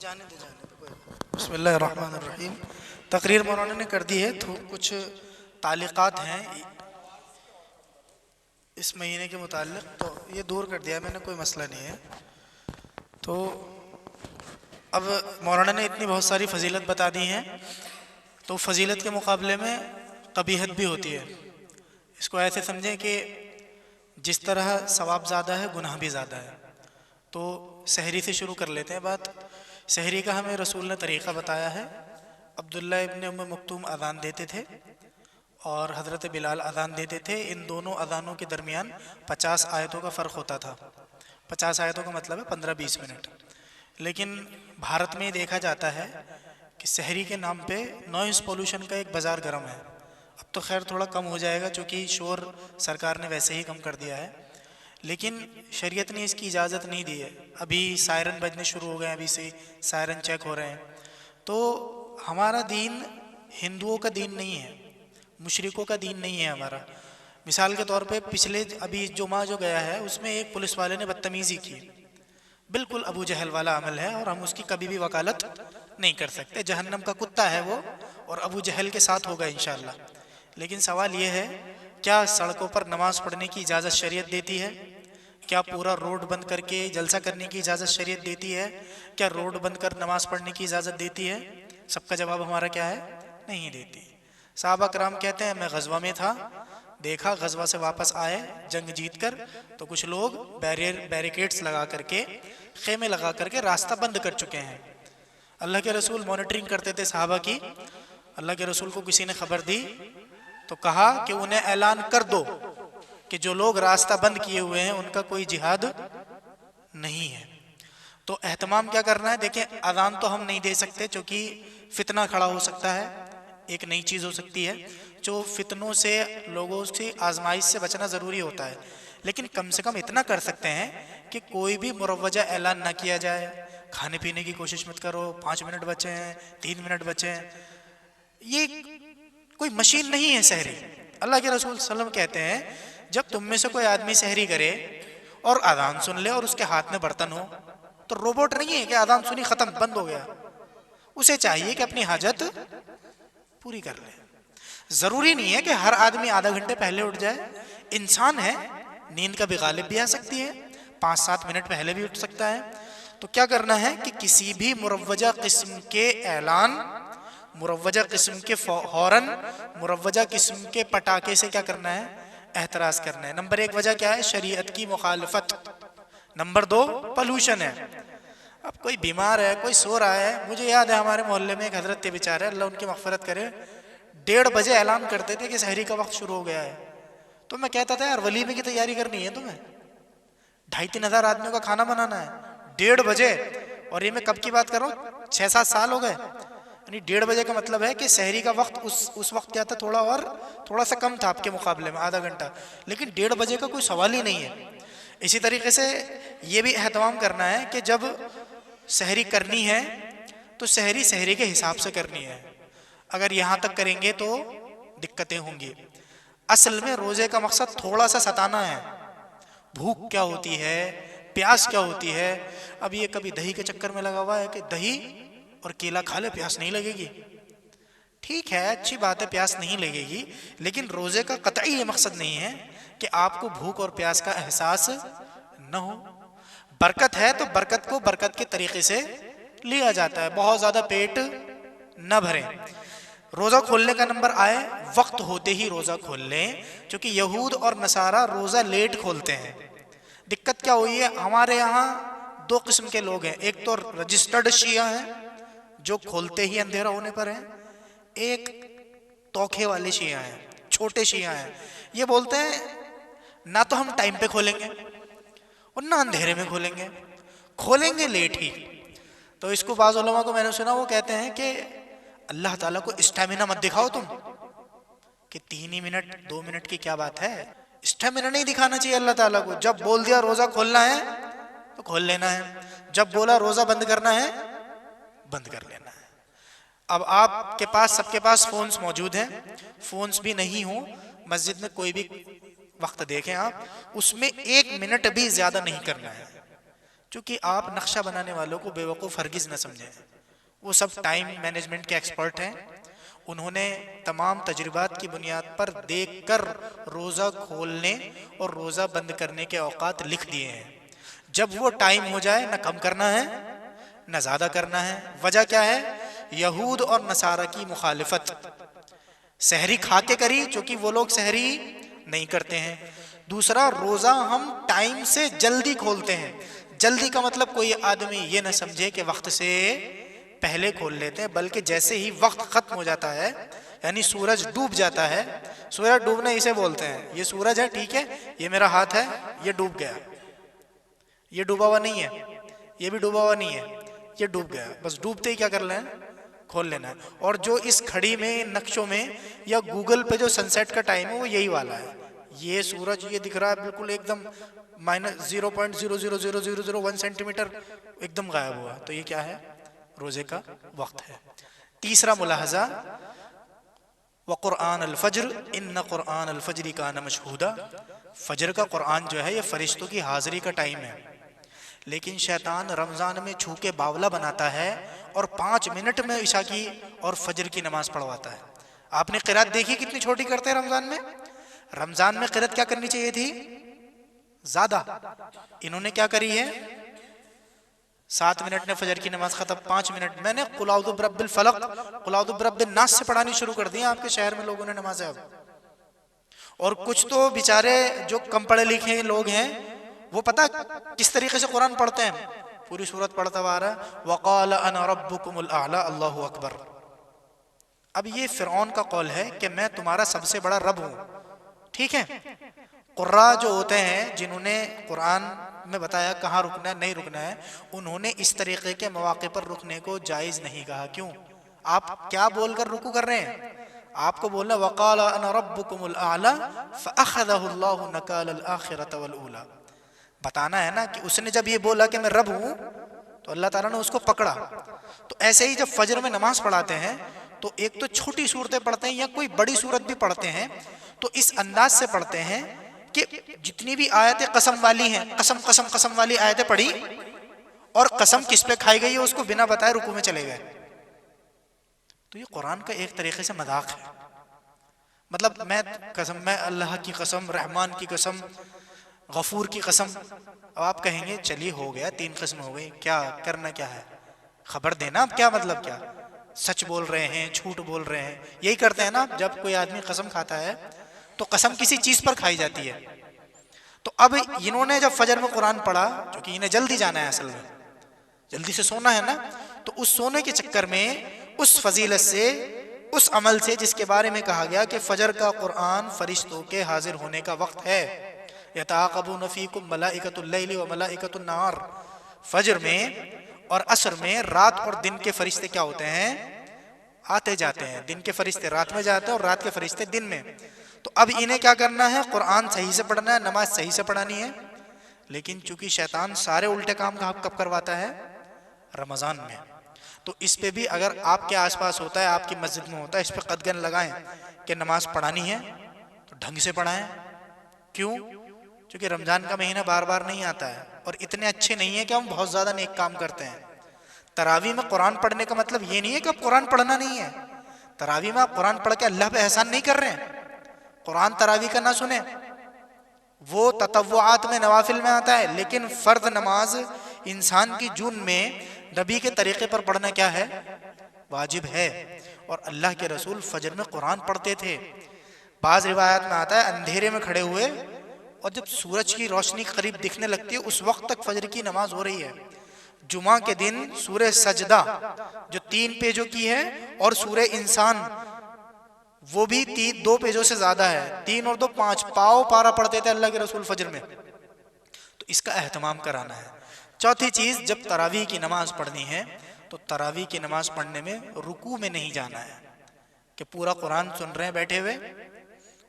جانے دے کوئی بسم اللہ الرحمن الرحیم۔ تقریر مولانا نے کر دی ہے، تو کچھ تعلیقات ہیں اس مہینے کے متعلق، تو یہ دور کر دیا میں نے، کوئی مسئلہ نہیں ہے۔ تو اب مولانا نے اتنی بہت ساری فضیلت بتا دی ہیں، تو فضیلت کے مقابلے میں قبیحت بھی ہوتی ہے۔ اس کو ایسے سمجھیں کہ جس طرح ثواب زیادہ ہے گناہ بھی زیادہ ہے۔ تو سحری سے شروع کر لیتے ہیں بات۔ سحری کا ہمیں رسول نے طریقہ بتایا ہے۔ عبداللہ ابن ام مکتوم اذان دیتے تھے اور حضرت بلال اذان دیتے تھے۔ ان دونوں اذانوں کے درمیان 50 آیتوں کا فرق ہوتا تھا۔ 50 آیتوں کا مطلب ہے 15-20 منٹ۔ لیکن بھارت میں دیکھا جاتا ہے کہ سحری کے نام پہ نوائز پولوشن کا ایک بازار گرم ہے۔ اب تو خیر تھوڑا کم ہو جائے گا چونکہ شور سرکار نے ویسے ہی کم کر دیا ہے، لیکن شریعت نے اس کی اجازت نہیں دی ہے۔ ابھی سائرن بجنے شروع ہو گئے ہیں، ابھی سے سائرن چیک ہو رہے ہیں۔ تو ہمارا دین ہندوؤں کا دین نہیں ہے، مشرکوں کا دین نہیں ہے ہمارا۔ مثال کے طور پہ پچھلے ابھی جمعہ جو گیا ہے اس میں ایک پولیس والے نے بدتمیزی کی، بالکل ابو جہل والا عمل ہے اور ہم اس کی کبھی بھی وکالت نہیں کر سکتے۔ جہنم کا کتا ہے وہ، اور ابو جہل کے ساتھ ہوگا انشاءاللہ۔ لیکن سوال یہ ہے، کیا سڑکوں پر نماز پڑھنے کی اجازت شریعت دیتی ہے؟ کیا پورا روڈ بند کر کے جلسہ کرنے کی اجازت شریعت دیتی ہے؟ کیا روڈ بند کر نماز پڑھنے کی اجازت دیتی ہے؟ سب کا جواب ہمارا کیا ہے؟ نہیں دیتی۔ صحابہ کرام کہتے ہیں میں غزوہ میں تھا، دیکھا غزوہ سے واپس آئے جنگ جیت کر تو کچھ لوگ بیریکیڈز لگا کر کے، خیمے لگا کر کے راستہ بند کر چکے ہیں۔ اللہ کے رسول مانیٹرنگ کرتے تھے صحابہ کی۔ اللہ کے رسول کو کسی نے خبر دی تو کہا کہ انہیں اعلان کر دو کہ جو لوگ راستہ بند کیے ہوئے ہیں ان کا کوئی جہاد نہیں ہے۔ تو اہتمام کیا کرنا ہے؟ دیکھیں اذان تو ہم نہیں دے سکتے چونکہ فتنہ کھڑا ہو سکتا ہے، ایک نئی چیز ہو سکتی ہے، جو فتنوں سے، لوگوں سے، آزمائش سے بچنا ضروری ہوتا ہے۔ لیکن کم سے کم اتنا کر سکتے ہیں کہ کوئی بھی مروجہ اعلان نہ کیا جائے۔ کھانے پینے کی کوشش مت کرو، 5 منٹ بچے ہیں، 3 منٹ بچے ہیں، یہ کوئی مشین نہیں ہے سحری۔ اللہ کے رسول صلی اللہ علیہ وسلم کہتے ہیں جب تم میں سے کوئی آدمی سحری کرے اور اذان سن لے اور اس کے ہاتھ میں برتن ہو تو روبوٹ نہیں ہے کہ اذان سنی ختم بند ہو گیا، اسے چاہیے کہ اپنی حاجت پوری کر لے۔ ضروری نہیں ہے کہ ہر آدمی آدھا گھنٹے پہلے اٹھ جائے، انسان ہے، نیند کا بھی غالب بھی آ سکتی ہے، 5-7 منٹ پہلے بھی اٹھ سکتا ہے۔ تو کیا کرنا ہے کہ کسی بھی مروجہ قسم کے اعلان، مروجہ قسم کے ہارن، مروجہ قسم کے پٹاخے سے کیا کرنا ہے؟ احتراز کرنا ہے۔ نمبر 1 وجہ کیا ہے؟ شریعت کی مخالفت۔ نمبر 2 پولوشن ہے۔ اب کوئی بیمار ہے، کوئی سو رہا ہے، مجھے یاد ہے ہمارے محلے میں ایک حضرت تھے بیچارے، اللہ ان کی مغفرت کرے، 1:30 بجے اعلان کرتے تھے کہ سحری کا وقت شروع ہو گیا ہے۔ تو میں کہتا تھا یار ولیمے کی تیاری کرنی ہے تمہیں، 2,500-3 ہزار آدمیوں کا کھانا بنانا ہے 1:30 بجے، اور یہ میں کب کی بات کر رہا ہوں، 6-7 سال ہو گئے۔ یعنی 1:30 بجے کا مطلب ہے کہ سحری کا وقت اس وقت کیا تھا، تھوڑا سا کم تھا آپ کے مقابلے میں، آدھا گھنٹہ، لیکن 1:30 بجے کا کوئی سوال ہی نہیں ہے۔ اسی طریقے سے یہ بھی اہتمام کرنا ہے کہ جب سحری کرنی ہے تو سحری کے حساب سے کرنی ہے۔ اگر یہاں تک کریں گے تو دقتیں ہوں گی۔ اصل میں روزے کا مقصد تھوڑا سا ستانا ہے۔ بھوک کیا ہوتی ہے، پیاس کیا ہوتی ہے۔ اب یہ کبھی دہی کے چکر میں لگا ہوا ہے کہ دہی اور کیلا کھا لے پیاس نہیں لگے گی، ٹھیک ہے اچھی بات ہے پیاس نہیں لگے گی، لیکن روزے کا قطعی یہ مقصد نہیں ہے کہ آپ کو بھوک اور پیاس کا احساس نہ ہو۔ برکت ہے تو برکت کو برکت کے طریقے سے لیا جاتا ہے، بہت زیادہ پیٹ نہ بھریں۔ روزہ کھولنے کا نمبر آئے، وقت ہوتے ہی روزہ کھول لیں، چونکہ یہود اور نصارہ روزہ لیٹ کھولتے ہیں۔ دقت کیا ہوئی ہے، ہمارے یہاں 2 قسم کے لوگ ہیں، ایک تو رجسٹرڈ شیعہ ہیں جو کھولتے ہی اندھیرا ہونے پر ہیں، ایک توکھے والے شیعہ ہیں، چھوٹے شیعہ ہیں۔ یہ بولتے ہیں نہ تو ہم ٹائم پہ کھولیں گے اور نہ اندھیرے میں کھولیں گے لیٹ ہی۔ تو اس کو بعض علماء کو میں نے سنا وہ کہتے ہیں کہ اللہ تعالیٰ کو اسٹیمنا مت دکھاؤ تم، کہ 3 منٹ 2 منٹ کی کیا بات ہے، اسٹیمنا نہیں دکھانا چاہیے اللہ تعالیٰ کو۔ جب بول دیا روزہ کھولنا ہے تو کھول لینا ہے، جب بولا روزہ بند کرنا ہے بند کر لینا ہے۔ اب آپ کے پاس، سب کے پاس فونز موجود ہیں، فونز بھی نہیں ہوں، مسجد میں کوئی بھی وقت دیکھیں آپ، اس میں 1 منٹ بھی زیادہ نہیں کرنا ہے، چونکہ آپ نقشہ بنانے والوں کو بیوقوف ہرگز نہ سمجھیں، وہ سب ٹائم مینجمنٹ کے ایکسپرٹ ہیں، انہوں نے تمام تجربات کی بنیاد پر دیکھ کر روزہ کھولنے اور روزہ بند کرنے کے اوقات لکھ دیے ہیں۔ جب وہ ٹائم ہو جائے، نہ کم کرنا ہے نہ زیادہ کرنا ہے۔ وجہ کیا ہے؟ یہود اور نصارہ کی مخالفت، سحری کھا کے کری، چونکہ وہ لوگ سحری نہیں کرتے ہیں۔ دوسرا، روزہ ہم ٹائم سے جلدی کھولتے ہیں۔ جلدی کا مطلب کوئی آدمی یہ نہ سمجھے کہ وقت سے پہلے کھول لیتے ہیں، بلکہ جیسے ہی وقت ختم ہو جاتا ہے، یعنی سورج ڈوب جاتا ہے، سورج ڈوبنا اسے بولتے ہیں، یہ سورج ہے ٹھیک ہے، یہ میرا ہاتھ ہے، یہ ڈوب گیا، یہ ڈوبا ہوا نہیں ہے، یہ بھی ڈوبا ہوا نہیں ہے، یہ ڈوب گیا، بس ڈوبتے ہی کیا کر لینا، کھول لینا ہے۔ اور جو اس گھڑی میں، نقشوں میں یا گوگل پہ جو سن سیٹ کا ٹائم ہے وہ یہی والا ہے، یہ سورج یہ دکھ رہا ہے بالکل ایک دم -0.00001 سینٹی میٹر ایک دم غائب ہوا، تو یہ کیا ہے؟ روزے کا وقت ہے۔ تیسرا ملاحظہ، وَقُرْآنَ الْفَجْرِ إِنَّ قُرْآنَ الْفَجْرِ كَانَ مَشْهُودًا، فجر کا قرآن جو ہے یہ فرشتوں کی حاضری کا ٹائم ہے، لیکن شیطان رمضان میں چھو کے باولا بناتا ہے اور 5 منٹ میں عشاء کی اور فجر کی نماز پڑھواتا ہے۔ آپ نے قرات دیکھی کتنی چھوٹی کرتے ہیں رمضان میں؟ رمضان میں قرات کیا کرنی چاہیے تھی؟ زیادہ، انہوں نے کیا کری ہے؟ 7 منٹ میں فجر کی نماز ختم، 5 منٹ میں نے قل اعوذ برب الفلق، قل اعوذ برب الناس سے پڑھانی شروع کر دی آپ کے شہر میں لوگوں نے نمازیں اب۔ اور کچھ تو بیچارے جو کم پڑھے لکھے لوگ ہیں وہ پتہ کس طریقے سے قرآن پڑھتے ہیں، پوری سورت پڑھتا ہوا آ رہا ہے وَقَالَ أَنَا رَبُّكُمُ الْأَعْلَى اللہ اکبر۔ اب یہ فرعون کا قول ہے کہ میں تمہارا سب سے بڑا رب ہوں، ٹھیک ہے؟ قراء جو ہوتے ہیں جنہوں نے قرآن میں بتایا کہاں رکنا ہے نہیں رکنا ہے، انہوں نے اس طریقے کے مواقع پر رکنے کو جائز نہیں کہا۔ کیوں؟ آپ کیا بول کر رکوع کر رہے ہیں؟ آپ کو بولنا وَقَالَ أَنَا رَبُّكُمُ الْأَعْلَى فَأَخَذَهُ اللَّهُ نَكَالَ الْآخِرَةَ وَالْأُولَى۔ بتانا ہے نا کہ اس نے جب یہ بولا کہ میں رب ہوں تو اللہ تعالیٰ نے اس کو پکڑا۔ تو ایسے ہی جب فجر میں نماز پڑھاتے ہیں تو ایک تو چھوٹی صورتیں پڑھتے ہیں یا کوئی بڑی صورت بھی پڑھتے ہیں تو اس انداز سے پڑھتے ہیں کہ جتنی بھی آیتیں قسم والی ہیں، قسم قسم قسم والی آیتیں پڑھی اور قسم کس پہ کھائی گئی ہے اس کو بنا بتائے رکوع میں چلے گئے۔ تو یہ قرآن کا ایک طریقے سے مذاق ہے، مطلب میں اللہ کی قسم، رحمان کی قسم، غفور کی قسم۔ اب آپ کہیں گے چلیے ہو گیا، 3 قسم ہو گئی، کیا کرنا کیا ہے؟ خبر دینا، اب کیا مطلب کیا؟ سچ بول رہے ہیں، جھوٹ بول رہے ہیں، یہی کرتے ہیں نا جب کوئی آدمی قسم کھاتا ہے تو قسم کسی چیز پر کھائی جاتی ہے۔ تو اب انہوں نے جب فجر میں قرآن پڑھا، چونکہ انہیں جلدی جانا ہے، اصل میں جلدی سے سونا ہے نا، تو اس سونے کے چکر میں اس فضیلت سے، اس عمل سے جس کے بارے میں کہا گیا کہ فجر کا قرآن فرشتوں کے حاضر ہونے کا وقت ہے، یتعاقبون فیکم ملائکۃ اللیل و ملائکۃ النہار، فجر میں اور عصر میں رات اور دن کے فرشتے کیا ہوتے ہیں؟ آتے جاتے ہیں۔ دن کے فرشتے رات میں جاتے ہیں اور رات کے فرشتے دن میں۔ تو اب انہیں کیا کرنا ہے؟ قرآن صحیح سے پڑھنا ہے، نماز صحیح سے پڑھانی ہے، لیکن چونکہ شیطان سارے الٹے کام کب کرواتا ہے؟ رمضان میں۔ تو اس پہ بھی اگر آپ کے آس پاس ہوتا ہے، آپ کی مسجد میں ہوتا ہے، اس پہ قدغن لگائیں کہ نماز پڑھانی ہے تو ڈھنگ سے پڑھائیں۔ کیوں؟ کیونکہ رمضان کا مہینہ بار بار نہیں آتا ہے اور اتنے اچھے نہیں ہیں کہ ہم بہت زیادہ نیک کام کرتے ہیں۔ تراویح میں قرآن پڑھنے کا مطلب یہ نہیں ہے کہ اب قرآن پڑھنا نہیں ہے، تراویح میں آپ قرآن پڑھ کے اللہ پہ احسان نہیں کر رہے ہیں۔ قرآن تراویح کا نہ سنیں، وہ تطوعات میں نوافل میں آتا ہے، لیکن فرض نماز انسان کی جون میں نبی کے طریقے پر پڑھنا کیا ہے؟ واجب ہے۔ اور اللہ کے رسول فجر میں قرآن پڑھتے تھے۔ بعض روایات میں آتا ہے اندھیرے میں کھڑے ہوئے اور جب سورج کی روشنی قریب دکھنے لگتی ہے اس وقت تک فجر کی نماز ہو رہی ہے۔ جمعہ کے دن سورہ سجدہ جو 3 پیجوں کی ہے اور سورہ انسان وہ بھی 2 پیجوں سے زیادہ ہے، 3 اور 2 5 پاؤ پارا پڑھتے تھے اللہ کے رسول فجر میں۔ تو اس کا اہتمام کرانا ہے۔ چوتھی چیز، جب تراویح کی نماز پڑھنی ہے تو تراویح کی نماز پڑھنے میں رکوع میں نہیں جانا ہے کہ پورا قرآن سن رہے ہیں بیٹھے ہوئے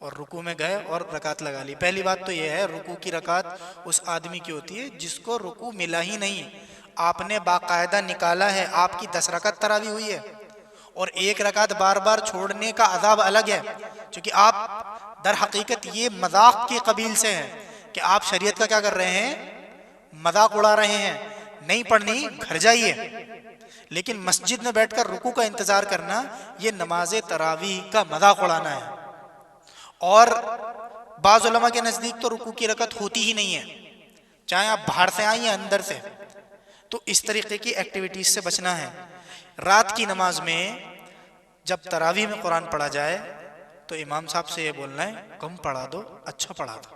اور رکوع میں گئے اور رکعت لگا لی۔ پہلی بات تو یہ ہے رکوع کی رکعت اس آدمی کی ہوتی ہے جس کو رکوع ملا ہی نہیں، آپ نے باقاعدہ نکالا ہے، آپ کی 10 رکعت تراویح ہوئی ہے اور 1 رکعت بار بار چھوڑنے کا عذاب الگ ہے، کیونکہ آپ در حقیقت یہ مذاق کی قبیل سے ہیں کہ آپ شریعت کا کیا کر رہے ہیں؟ مذاق اڑا رہے ہیں، نہیں پڑھنی گھر جائیے، لیکن مسجد میں بیٹھ کر رکوع کا انتظار کرنا یہ نماز تراویح کا مذاق اڑانا ہے۔ اور بعض علماء کے نزدیک تو رکوع کی رکعت ہوتی ہی نہیں ہے، چاہے آپ باہر سے آئیں یا اندر سے۔ تو اس طریقے کی ایکٹیویٹیز سے بچنا ہے۔ رات کی نماز میں جب تراویح میں قرآن پڑھا جائے تو امام صاحب سے یہ بولنا ہے کم پڑھا دو، اچھا پڑھا دو،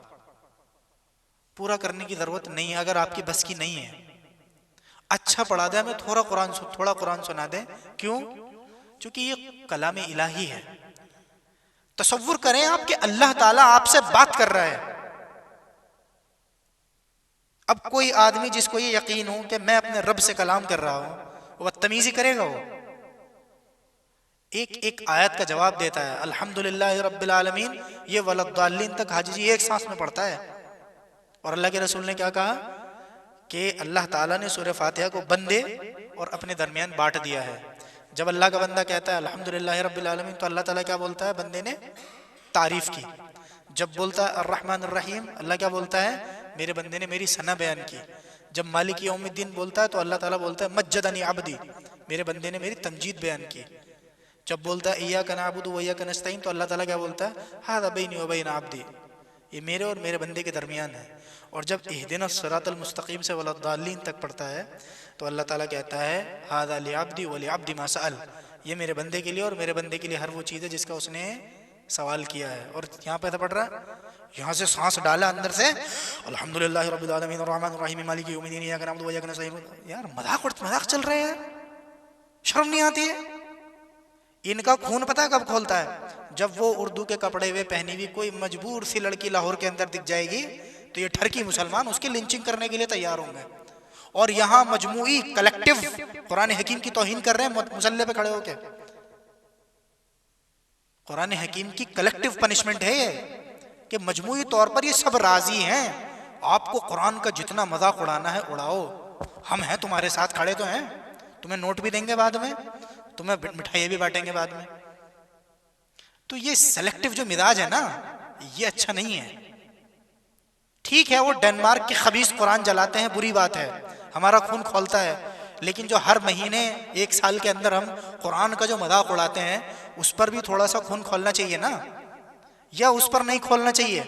پورا کرنے کی ضرورت نہیں ہے اگر آپ کی بس کی نہیں ہے۔ اچھا پڑھا دیں، ہمیں تھوڑا قرآن سنا دیں۔ کیوں؟ چونکہ یہ کلام الہی ہے۔ تصور کریں آپ کہ اللہ تعالیٰ آپ سے بات کر رہا ہے۔ اب کوئی آدمی جس کو یہ یقین ہو کہ میں اپنے رب سے کلام کر رہا ہوں، وہ بدتمیزی کرے گا؟ وہ ایک آیت کا جواب دیتا ہے، الحمدللہ رب العالمین، یہ ولضالین تک حاجی جی ایک سانس میں پڑھتا ہے۔ اور اللہ کے رسول نے کیا کہا کہ اللہ تعالیٰ نے سورہ فاتحہ کو بندے اور اپنے درمیان بانٹ دیا ہے۔ جب اللہ کا بندہ کہتا ہے الحمدللہ رب العالمین تو اللہ تعالیٰ کیا بولتا ہے؟ بندے نے تعریف کی۔ جب بولتا ہے الرحمن الرحیم، اللہ کیا بولتا ہے؟ میرے بندے نے میری ثنا بیان کی۔ جب مالک یوم الدین بولتا ہے تو اللہ تعالیٰ بولتا ہے مجدنی عبدی، میرے بندے نے میری تمجید بیان کی۔ جب بولتا ہے ایاک نعبد و ایاک نستعین تو اللہ تعالیٰ کیا بولتا ہے؟ ھذا بینی و بین عبدی، یہ میرے اور میرے بندے کے درمیان ہے۔ اور جب اہدنا الصراط المستقیم سے ولضالین تک پڑھتا ہے تو اللہ تعالیٰ کہتا ہے ھذا لعبدی ولعبدی ما سأل، یہ میرے بندے کے لیے اور میرے بندے کے لیے ہر وہ چیز ہے جس کا اس نے سوال کیا ہے۔ اور یہاں پہ پڑھ رہا ہے، یہاں سے سانس ڈالا اندر سے، الحمدللہ رب العالمین الرحمن الرحیم مالک یوم الدین ایاک نعبد و ایاک نستعین۔ یار مذاق چل رہے ہیں، شرم نہیں آتی ہے؟ ان کا خون پتہ کب کھولتا ہے؟ جب وہ اردو کے کپڑے ہوئے پہنی ہوئی کوئی مجبور سی لڑکی لاہور کے اندر دکھ جائے گی تو یہ ٹھرکی مسلمان اس کی لنچنگ کرنے کے لیے تیار ہوں گے۔ اور یہاں مجموعی کلیکٹیو قرآن حکیم کی توہین کر رہے ہیں مصلی پہ کھڑے ہو کے۔ قرآن حکیم کی کلیکٹیو پنشمنٹ ہے یہ کہ مجموعی طور پر یہ سب راضی ہیں آپ کو قرآن کا جتنا مذاق اڑانا ہے اڑاؤ، ہم ہیں تمہارے ساتھ کھڑے تو ہیں، تمہیں نوٹ بھی دیں گے بعد میں، تمہیں مٹھائیاں بھی بانٹیں گے بعد میں۔ تو یہ سلیکٹیو جو مزاج ہے نا، یہ اچھا نہیں ہے۔ ٹھیک ہے وہ ڈنمارک کے خبیث قرآن جلاتے ہیں، بری بات ہے، ہمارا خون کھولتا ہے، لیکن جو ہر مہینے ایک سال کے اندر ہم قرآن کا جو مذاق اڑاتے ہیں اس پر بھی تھوڑا سا خون کھولنا چاہیے نا، یا اس پر نہیں کھولنا چاہیے؟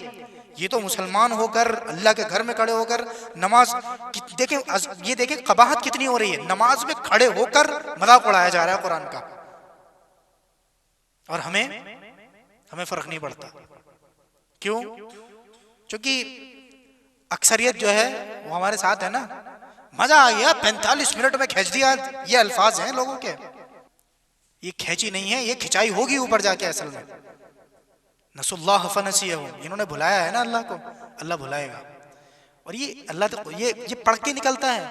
یہ تو مسلمان ہو کر اللہ کے گھر میں کھڑے ہو کر نماز دیکھیں، یہ دیکھیں قباحت کتنی ہو رہی ہے، نماز میں کھڑے ہو کر مذاق اڑایا جا رہا ہے قرآن کا، اور ہمیں فرق نہیں پڑتا۔ کیوں؟ چونکہ اکثریت جو ہے وہ ہمارے ساتھ ہے نا۔ مزہ آ گیا، 45 منٹ میں کھینچ دیا، یہ الفاظ ہیں لوگوں کے۔ یہ کھینچی نہیں ہے، یہ کھچائی ہوگی اوپر جا کے اصل میں۔ نسوا اللہ فنسیہم، انہوں نے بھلایا ہے نا اللہ کو، اللہ بھلائے گا۔ اور یہ اللہ یہ پڑھ کے نکلتا ہے،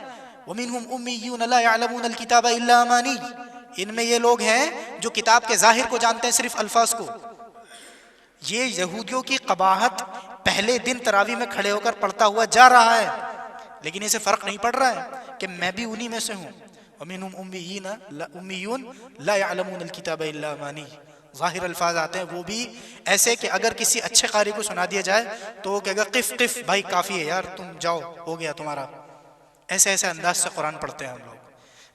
وَمِنْهُمْ أُمِّيُّونَ لَا يَعْلَمُونَ الْكِتَابَ إِلَّا أَمَانِيَّ، ان میں یہ لوگ ہیں جو کتاب کے ظاہر کو جانتے ہیں، صرف الفاظ کو۔ یہ یہودیوں کی قباحت پہلے دن تراویح میں کھڑے ہو کر پڑھتا ہوا جا رہا ہے، لیکن اسے فرق نہیں پڑ رہا ہے کہ میں بھی انہی میں سے ہوں۔ وَمِنْهُمْ أُمِّيُّونَ لَا يَعْلَمُونَ الْكِتَابَ إِلَّا أَمَانِيَّ، ظاہر الفاظ آتے ہیں، وہ بھی ایسے کہ اگر کسی اچھے قاری کو سنا دیا جائے تو وہ کہے گا قف قف بھائی کافی ہے یار، تم جاؤ ہو گیا تمہارا۔ ایسے انداز سے قرآن پڑھتے ہیں ہم لوگ۔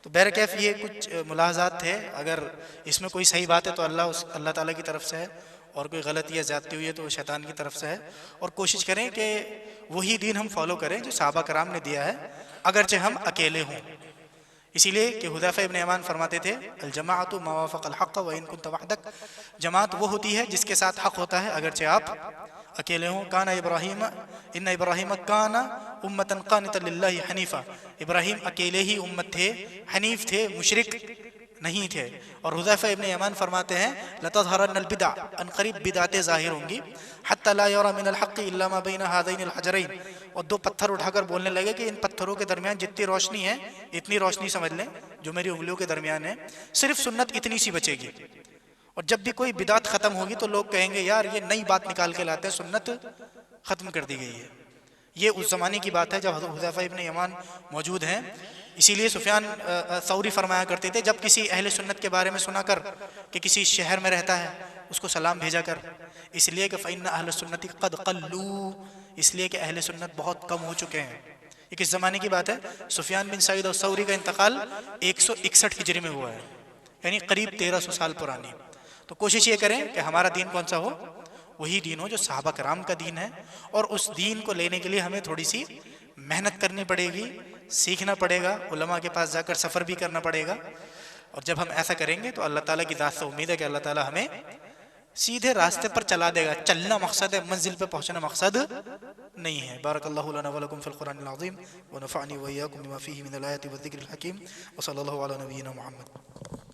تو بہرکیف یہ کچھ ملاحظات تھے، اگر اس میں کوئی صحیح بات ہے تو اللہ تعالیٰ کی طرف سے ہے، اور کوئی غلطی یا زیادتی ہوئی ہے تو شیطان کی طرف سے ہے۔ اور کوشش کریں کہ وہی دین ہم فالو کریں جو صحابہ کرام نے دیا ہے، اگرچہ ہم اکیلے ہوں۔ اسی لیے کہ حذیفہ ابن یمان فرماتے تھے الجماعت ما وافق الحق وان كنت وحدک، جماعت وہ ہوتی ہے جس کے ساتھ حق ہوتا ہے اگرچہ آپ اکیلے ہوں۔ کان ابراہیم ان ابراہیم کان امتا قانتا للہ حنیفا، ابراہیم اکیلے ہی امت تھے، حنیف تھے، مشرک نہیں تھے۔ اور حذیفہ ابن یمان فرماتے ہیں لتظہرن البدع، ان قریب بدعتیں ظاہر ہوں گی، حتی لا یرى من الحق الا ما بین ہذین الحجرین، اور دو پتھر اٹھا کر بولنے لگے کہ ان پتھروں کے درمیان جتنی روشنی ہے اتنی روشنی سمجھ لیں جو میری انگلیوں کے درمیان ہے، صرف سنت اتنی سی بچے گی۔ اور جب بھی کوئی بدعت ختم ہوگی تو لوگ کہیں گے یار یہ نئی بات نکال کے لاتے ہیں، سنت ختم کر دی گئی ہے۔ یہ اس زمانے کی بات ہے جب حضرت حذیفہ ابن یمان موجود ہیں۔ اسی لیے سفیان ثوری فرمایا کرتے تھے جب کسی اہل سنت کے بارے میں سنا کر کہ کسی شہر میں رہتا ہے اس کو سلام بھیجا کر، اس لیے کہ فإن أهل السنة قد قلوا، اس لیے کہ اہل سنت بہت کم ہو چکے ہیں۔ یہ کس زمانے کی بات ہے؟ سفیان بن سعید الثوری کا انتقال 161 ہجری میں ہوا ہے، یعنی قریب 1300 سال پرانی۔ تو کوشش یہ کریں کہ ہمارا دین کون سا ہو؟ وہی دین ہو جو صحابہ کرام کا دین ہے، اور اس دین کو لینے کے لیے ہمیں تھوڑی سی محنت کرنی پڑے گی، سیکھنا پڑے گا، علماء کے پاس جا کر سفر بھی کرنا پڑے گا۔ اور جب ہم ایسا کریں گے تو اللہ تعالیٰ کی ذات سے امید ہے کہ اللہ تعالیٰ ہمیں سیدھے راستے پر چلا دے گا۔ چلنا مقصد ہے، منزل پہ پہنچنا مقصد نہیں ہے۔ بارک اللہ لنا ولکم فی القرآن العظیم ونفعنی وإیاکم بما فیہ من الآیات والذکر الحکیم وصلی اللہ علی نبینا محمد۔